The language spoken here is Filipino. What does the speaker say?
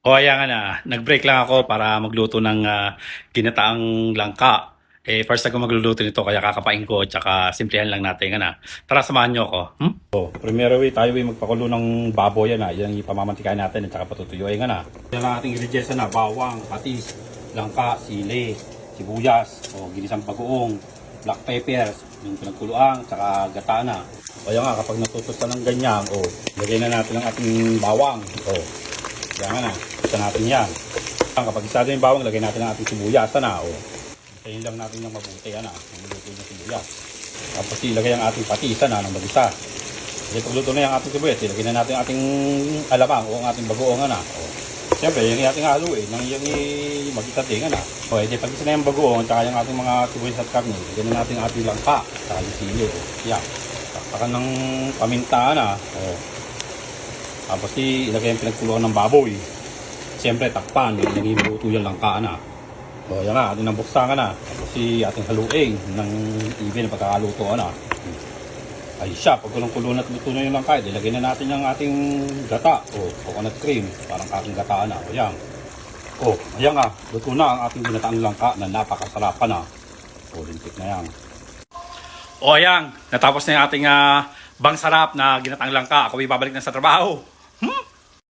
O ayan nga na, nag-break lang ako para magluto ng ginataang langka. First ako magluluto nito kaya kakapain ko tsaka simplihan lang natin nga na. Tara samahan nyo ako. Primero tayo magpakulo ng baboy yan yan yung pamamantikain natin at tsaka patutuyuin nga na. Yan ang ating ingredients na bawang, patis, langka, sili, sibuyas, ginisang bagoong, black pepper, yung pinagkuluang, tsaka gata na. O yan nga, kapag natutos na ng ganyan, lagay na natin ang ating bawang. Yan nga na, isa natin yan. Kapag isado yung bawang, lagay natin ang ating sibuyas na. Hintayin lang natin ng mabuti yan ang luto ng sibuyas. Tapos ilagay ang ating patis na ng mag-isa. Kasi pagluto na yung ating sibuyas, ilagay na natin ang ating alamang o ang ating bagoong na. Siyempre, yung ating haluin, yung mag-isa din na. Pag isa na yung bagoong, at yung ating mga sibuyas at karne, ilagay na natin ang ating langka, at yung sili. Yan. Taktakan ng paminta na. Tapos ilagay yung pinagkuluan ng baboy. Siyempre takpan, yung ibuto yung langka na. Yan nga, ating nabuksan ka na. Tapos ating haluin ng even na pagkakaluto na. Ay siya, pag kulong-kulong at luto na yung langka, ilagay na natin yung ating gata. Coconut cream, parang aking gata na. Ayan. Ayan nga, luto na ang ating ginataang langka na napakasarap na. Lintik na yan. Ayan, natapos na yung ating bang sarap na ginataang langka. Ako ay babalik na sa trabaho.